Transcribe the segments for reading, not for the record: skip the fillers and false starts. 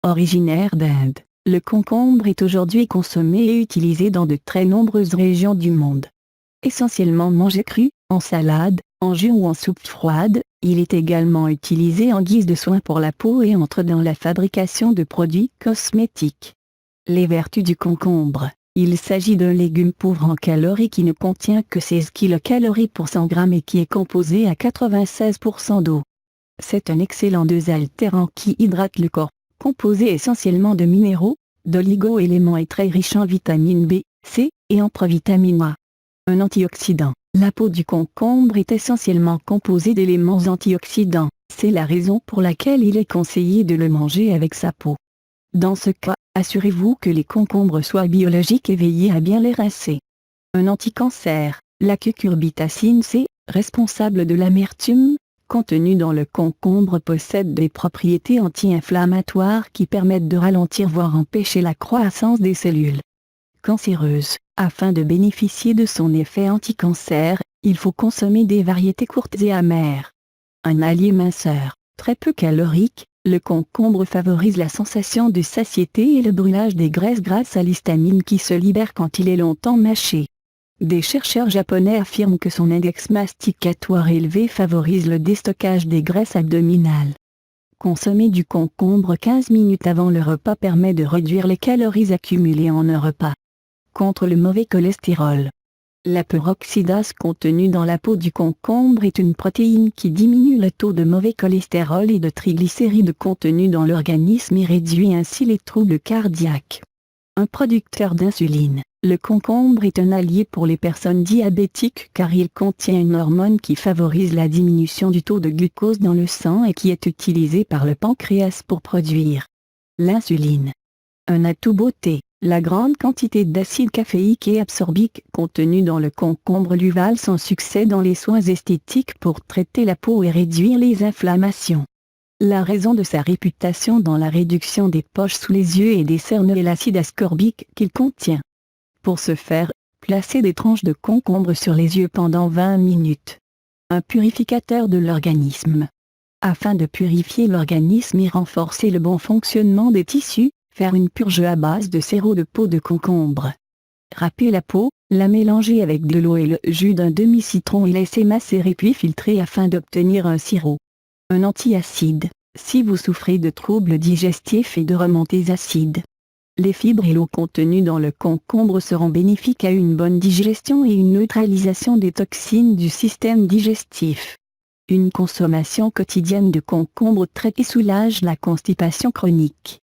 Originaire d'Inde, le concombre est aujourd'hui consommé et utilisé dans de très nombreuses régions du monde. Essentiellement mangé cru, en salade, en jus ou en soupe froide, il est également utilisé en guise de soin pour la peau et entre dans la fabrication de produits cosmétiques. Les vertus du concombre. Il s'agit d'un légume pauvre en calories qui ne contient que 16 kilocalories pour 100 grammes et qui est composé à 96% d'eau. C'est un excellent désaltérant qui hydrate le corps, composé essentiellement de minéraux, d'oligo-éléments et très riche en vitamine B, C, et en provitamine A. Un antioxydant. La peau du concombre est essentiellement composée d'éléments antioxydants, c'est la raison pour laquelle il est conseillé de le manger avec sa peau. Dans ce cas, assurez-vous que les concombres soient biologiques et veillez à bien les rincer. Un anticancer. La cucurbitacine C, responsable de l'amertume, contenue dans le concombre possède des propriétés anti-inflammatoires qui permettent de ralentir voire empêcher la croissance des cellules cancéreuses. Afin de bénéficier de son effet anti-cancer, il faut consommer des variétés courtes et amères. Un allié minceur. Très peu calorique, le concombre favorise la sensation de satiété et le brûlage des graisses grâce à l'histamine qui se libère quand il est longtemps mâché. Des chercheurs japonais affirment que son index masticatoire élevé favorise le déstockage des graisses abdominales. Consommer du concombre 15 minutes avant le repas permet de réduire les calories accumulées en un repas. Contre le mauvais cholestérol. La peroxydase contenue dans la peau du concombre est une protéine qui diminue le taux de mauvais cholestérol et de triglycérides contenus dans l'organisme et réduit ainsi les troubles cardiaques. Un producteur d'insuline. Le concombre est un allié pour les personnes diabétiques car il contient une hormone qui favorise la diminution du taux de glucose dans le sang et qui est utilisée par le pancréas pour produire l'insuline. Un atout beauté. La grande quantité d'acide caféique et absorbique contenue dans le concombre lui valent son succès dans les soins esthétiques pour traiter la peau et réduire les inflammations. La raison de sa réputation dans la réduction des poches sous les yeux et des cernes est l'acide ascorbique qu'il contient. Pour ce faire, placez des tranches de concombre sur les yeux pendant 20 minutes. Un purificateur de l'organisme. Afin de purifier l'organisme et renforcer le bon fonctionnement des tissus, faire une purge à base de sirop de peau de concombre. Râpez la peau, la mélangez avec de l'eau et le jus d'un demi-citron et laissez macérer puis filtrer afin d'obtenir un sirop. Un antiacide. Si vous souffrez de troubles digestifs et de remontées acides, les fibres et l'eau contenues dans le concombre seront bénéfiques à une bonne digestion et une neutralisation des toxines du système digestif. Une consommation quotidienne de concombre traite et soulage la constipation chronique.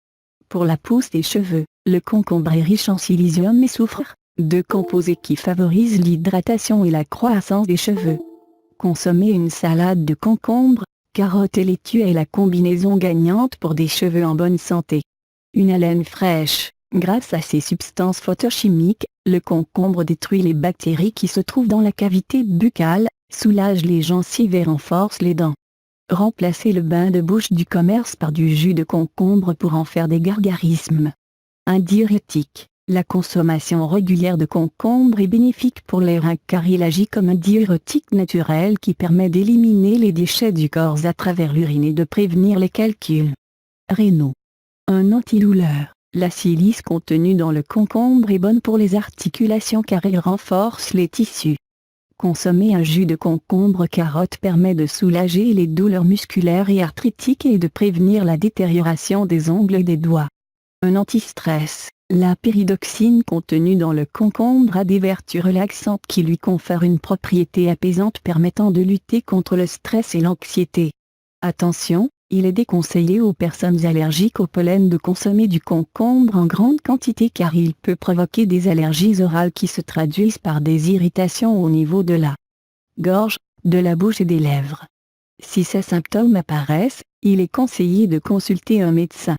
Pour la pousse des cheveux, le concombre est riche en silicium et soufre, deux composés qui favorisent l'hydratation et la croissance des cheveux. Consommer une salade de concombre, carottes et laitue est la combinaison gagnante pour des cheveux en bonne santé. Une haleine fraîche. Grâce à ses substances phytochimiques, le concombre détruit les bactéries qui se trouvent dans la cavité buccale, soulage les gencives et renforce les dents. Remplacez le bain de bouche du commerce par du jus de concombre pour en faire des gargarismes. Un diurétique. La consommation régulière de concombre est bénéfique pour les reins car il agit comme un diurétique naturel qui permet d'éliminer les déchets du corps à travers l'urine et de prévenir les calculs rénaux. Un antidouleur. La silice contenue dans le concombre est bonne pour les articulations car elle renforce les tissus. Consommer un jus de concombre carotte permet de soulager les douleurs musculaires et arthritiques et de prévenir la détérioration des ongles et des doigts. Un anti-stress. La pyridoxine contenue dans le concombre a des vertus relaxantes qui lui confèrent une propriété apaisante permettant de lutter contre le stress et l'anxiété. Attention, il est déconseillé aux personnes allergiques au pollen de consommer du concombre en grande quantité car il peut provoquer des allergies orales qui se traduisent par des irritations au niveau de la gorge, de la bouche et des lèvres. Si ces symptômes apparaissent, il est conseillé de consulter un médecin.